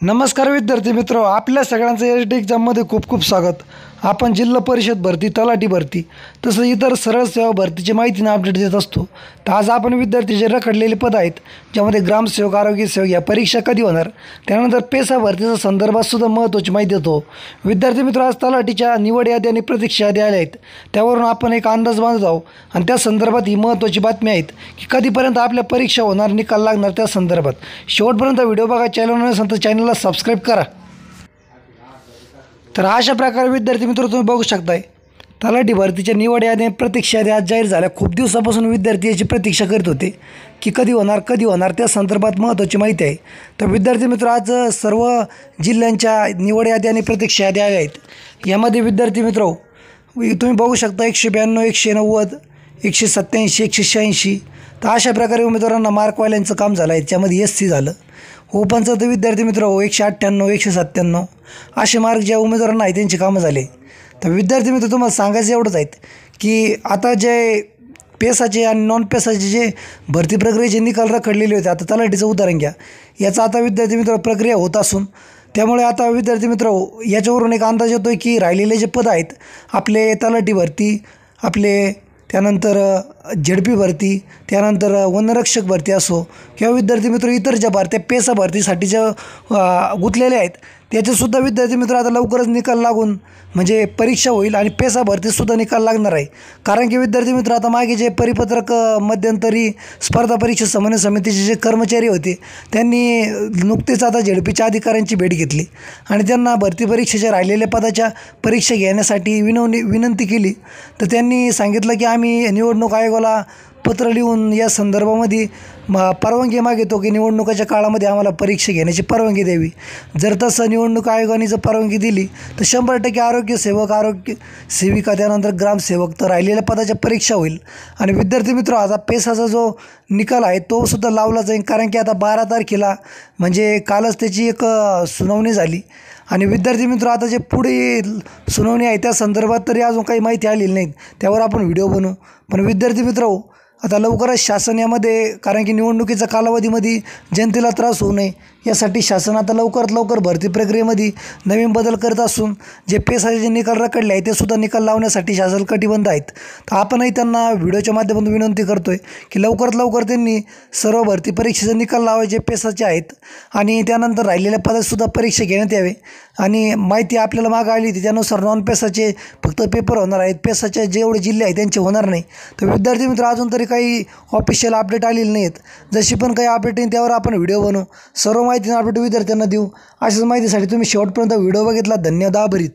नमस्कार विद्यार्थी मित्र, आपल्या सगळ्यांचं एस डी एक्झाममध्ये खूप खूप स्वागत। आपण जिल्हा परिषद भरती, तलाठी भरती तसं इतर सरळ सेवा भरतीची माहिती अपडेट देत असतो। तर आज आपण विद्यार्थी जे रखडलेले पद आहेत ज्यामध्ये ग्रामसेवक, आरोग्य सेवक या परीक्षा कधी होणार, त्यानंतर पेसा भरतीच्या संदर्भात सुद्धा महत्त्वाची माहिती देतो। विद्यार्थी मित्र, आज तलाठीच्या निवड यादी आणि प्रतीक्षा यादी आल्या आहेत, त्यावरून आपण एक अंदाज बांधत आहोत आणि त्या संदर्भात ही महत्त्वाची बातमी आहेत की कधीपर्यंत आपल्या परीक्षा होणार, निकाल लागणार त्या संदर्भात। शेवटपर्यंत व्हिडिओ बघा, चॅनल नसेल तर चॅनलला सबस्क्राईब करा। तर अशा प्रकारे विद्यार्थी मित्र तुम्ही बघू शकताय, तलाठी भरतीच्या निवड यादी आणि प्रतीक्षा यादी आज जाहीर झाल्या। खूप दिवसापासून विद्यार्थी याची प्रतीक्षा करत होते की कधी होणार त्या संदर्भात महत्त्वाची माहिती आहे। तर विद्यार्थी मित्र, आज सर्व जिल्ह्यांच्या निवड यादी आणि प्रतीक्षा यादी आल्या आहेत। यामध्ये विद्यार्थी मित्र तुम्ही बघू शकता 192, 190, 187, 186। तर अशा प्रकारे उमेदवारांना मार्कवाल्यांचं काम झालं आहे। त्यामध्ये SC झालं, ओपनचं तर विद्यार्थी मित्र 198, 197 असे मार्क ज्या उमेदवारांना आहे त्यांची कामं झाले। तर विद्यार्थी मित्र, तुम्हाला सांगायचं एवढंच आहेत की आता जे पेसाचे आणि नॉन पेसाचे जे भरती प्रक्रियेचे निकाल रखडलेले होते, आता तलाठीचं उदाहरण घ्या, याचा आता विद्यार्थी मित्र प्रक्रिया होत असून त्यामुळे आता विद्यार्थी मित्र याच्यावरून एक अंदाज येतो आहे की राहिलेले जे पद आहेत आपले तलाठी भरती, आपले त्यानंतर झेडपी भरती, त्यानंतर वनरक्षक भरती असो किंवा विद्यार्थी मित्र इतर ज्या भरत्या पेसा भरतीसाठी ज्या गुंतलेल्या आहेत त्याचेसुद्धा विद्यार्थी मित्र आता लवकरच निकाल लागून म्हणजे परीक्षा होईल आणि पेसा भरतीसुद्धा निकाल लागणार आहे। कारण की विद्यार्थी मित्र आता मागे जे परिपत्रक मध्यंतरी स्पर्धा परीक्षा समन्वय समितीचे जे कर्मचारी होते त्यांनी नुकतेच आता झेडपीच्या अधिकाऱ्यांची भेट घेतली आणि त्यांना भरती परीक्षेच्या राहिलेल्या पदाच्या परीक्षा घेण्यासाठी विनंती केली। तर त्यांनी सांगितलं की आम्ही निवडणूक आयोगाला पत्र लिहून या संदर्भामध्ये परवानगी मागितो की निवडणुकाच्या काळामध्ये आम्हाला परीक्षा घेण्याची परवानगी द्यावी। जर तसं निवडणूक आयोगाने जर परवानगी दिली तर 100% आरोग्य सेवक, आरोग्य सेविका, त्यानंतर ग्रामसेवक तर राहिलेल्या पदाच्या परीक्षा होईल। आणि विद्यार्थी मित्र, आता पेसाचा जो निकाल आहे तो सुद्धा लावला जाईल, कारण की आता 12 तारखेला म्हणजे कालच त्याची एक सुनावणी झाली आणि विद्यार्थी मित्र आता जे पुढे सुनावणी आहे त्या संदर्भात तरी अजून काही माहिती आलेली नाही, त्यावर आपण व्हिडिओ बनवू। पण विद्यार्थी मित्र, आता लवकरच शासन यामध्ये, कारण की निवडणुकीच्या कालावधीमध्ये जनतेला त्रास होऊ नये यासाठी शासन आता लवकरात लवकर भरती प्रक्रियेमध्ये नवीन बदल करत असून जे पेसाचे जे निकाल रखडले आहे ते सुद्धा निकाल लावण्यासाठी शासन कटिबद्ध आहेत। तर आपणही त्यांना व्हिडिओच्या माध्यमातून विनंती करतो आहे की लवकरात लवकर त्यांनी सर्व भरती परीक्षेचे निकाल लावायचे पेसाचे आहेत आणि त्यानंतर राहिलेल्या पदातसुद्धा परीक्षा घेण्यात यावे। आणि माहिती आपल्याला मागं आली होती त्यानुसार नॉन पेसाचे फक्त पेपर होणार आहेत, पेसाचे जेवढे जिल्हे आहेत त्यांचे होणार नाही। तर विद्यार्थी मित्र, अजून तरी काही ऑफिशियल अपडेट आलेली नाही आहेत, जशी पण काही अपडेट येईल त्यावर आपण व्हिडिओ बनवू, सर्व माहिती अपडेट विद्यार्थ्यांना देऊ। अशाच माहितीसाठी तुम्ही शेवटपर्यंत व्हिडिओ बघितला, धन्यवाद, आभारी।